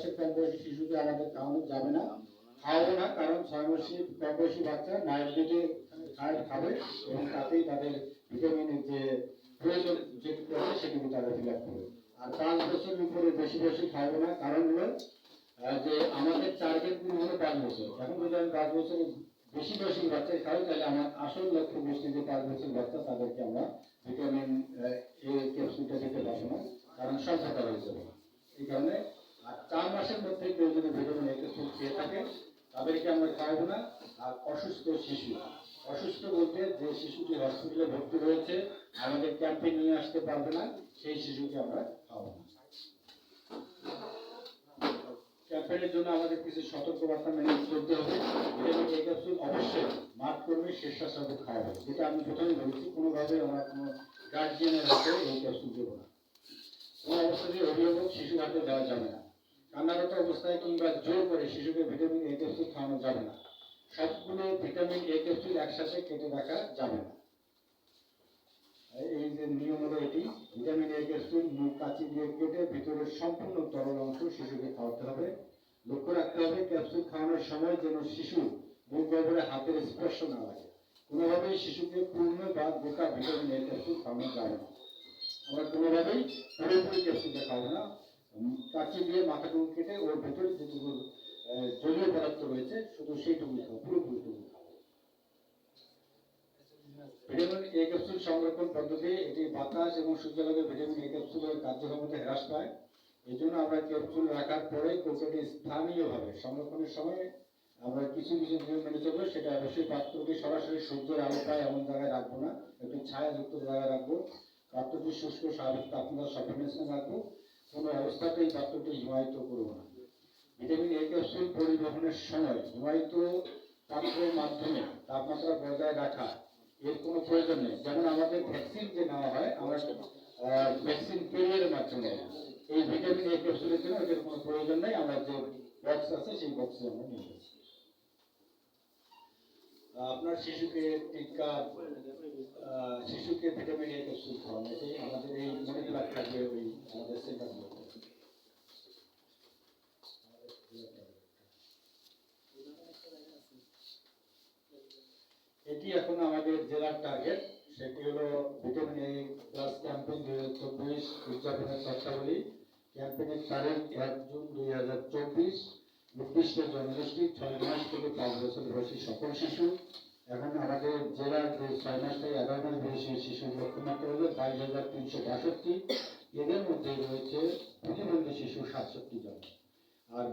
মাসের কম বয়সী শিশুকে আমাদের খাওয়ানো যাবে না, খাওয়াবো না, কারণ 6 মাসের কম বয়সী বাচ্চা মায়ের দুধে খাবে এবং তাতেই তাদের ভিটামিনের যে প্রয়োজন যেটুকু আছে সেটুকু তারা ফিল আপ করবে। আর 5 বছরের উপরে বেশি খাওয়াবো না, কারণ হলো যে আমাদের টার্গেট গুলো হলো 5 বছর। এখন যদি আমি 5 বছরের বেশি বয়সী বাচ্চা খাই তাহলে আমার আসল লক্ষ্য বস্তু যে 5 বছর বাচ্চা তাদেরকে আমরা ভিটামিন এ ক্যাপসুলটা দিতে পারবো না, কারণ স্বল্পতা হয়ে যাবে। এই কারণে আর 4 মাসের মধ্যে কেউ যদি ভিটামিন এ ক্যাপসুল খেয়ে থাকে তাদেরকে আমরা খাওয়াবো না। আর অসুস্থ শিশু, অসুস্থ বলতে যে শিশুটি হসপিটালে ভর্তি রয়েছে আমাদের ক্যাম্পে নিয়ে আসতে পারবে না, সেই শিশুকে আমরা খাওয়াবো না। ক্যাম্পেইনের জন্য আমাদের কিছু সতর্কবার্তা মেনে চলতে হবে। ভিটামিন এ ক্যাপসুল অবশ্যই মাঠ কর্মী স্বেচ্ছাসেবক খাওয়াবে, যেটা আমি প্রথমে বলেছি। কোনোভাবে আমরা কোনো গার্জিয়ানের হাতে এই ক্যাপসুল দেবো না। কোনো অবস্থাতেই অভিভাবক শিশুর হাতে দেওয়া যাবে না। কান্নারত অবস্থায় কিংবা জোর করে শিশুকে ভিটামিন এ ক্যাপসুল খাওয়ানো যাবে না। সবগুলো ভিটামিন এ ক্যাপসুল একসাথে কেটে রাখা যাবে না। এই যে নিয়ম হলো এটি, ভিটামিন এ ক্যাপসুল মুখ কাঁচি দিয়ে কেটে ভিতরের সম্পূর্ণ তরল অংশ শিশুকে খাওয়াতে হবে। লক্ষ্য রাখতে হবে ক্যাপসুল খাওয়ানোর সময় যেন শিশু মুখ গহ্বরে হাতের স্পর্শ না লাগে। কোনোভাবেই শিশুকে পূর্ণ বা গোটা ভিটামিন এ ক্যাপসুল খাওয়ানো যাবে না। আমরা কোনোভাবেই পুরোপুরি ক্যাপসুলটা খাবো না, কাঁচি দিয়ে মাথাটুকু কেটে ওর ভেতরে যেটুকু জলীয় পদার্থ রয়েছে শুধু সেইটুকুই খাবো, পুরোপুরিটুকু খাবো। ভিটামিন এ ক্যাপসুল সংরক্ষণ পদ্ধতি, এটি বাতাস এবং সূর্যালোকে ভিটামিন এ ক্যাপসুলের কার্যক্ষমতা হ্রাস পায়। এই জন্য আমরা ক্যাপসুল রাখার পরে কৌটোটি স্থানীয়ভাবে সংরক্ষণের সময় আমরা কিছু নিয়ম মেনে চলবো। সেটা অবশ্যই পাত্রটি সরাসরি সূর্যের আলো পায় এমন জায়গায় রাখবো না, একটু ছায়াযুক্ত জায়গায় রাখবো। পাত্রটি শুষ্ক স্বাভাবিক তাপমাত্রা সবসময় রাখবো। কোনো অবস্থাতেই পাত্রটি হিমায়িত করবো না। ভিটামিন এ ক্যাপসুল পরিবহনের সময় হিমায়িত পাত্রের মাধ্যমে তাপমাত্রা বজায় রাখা এর কোনো প্রয়োজন নেই। যেমন আমাদের ভ্যাকসিন যে নেওয়া হয়, আমরা ভ্যাকসিন ক্যারিয়ারের মাধ্যমে এই ভিটামিন এ ক্যাপসুলের জন্য এটার কোনো প্রয়োজন নেই। আমরা যে বক্স আছে সেই বক্সে আমরা নিয়ে যাচ্ছি। আপনার শিশুকে টিকা, শিশুকে ভিটামিন এ ক্যাপসুল খাওয়ানো, এটাই আমাদের এই মনে থাকবে ওই আমাদের সেন্টার। এটি এখন আমাদের জেলার টার্গেট। সেটি হলো ভিটামিন এ প্লাস ক্যাম্পেইন 2024 উদযাপনের শর্তাবলী। ক্যাম্পেইনের তারিখ 1 জুন 2024। নির্দিষ্ট জনগোষ্ঠী 6 মাস থেকে 5 বছর বয়সী সকল শিশু। এখন আমাদের জেলার যে 6 মাস থেকে 11 মাস বয়সী শিশুর লক্ষ্যমাত্রা হলো 22,362। এদের মধ্যে রয়েছে প্রতিবন্ধী শিশু 67 জন। আর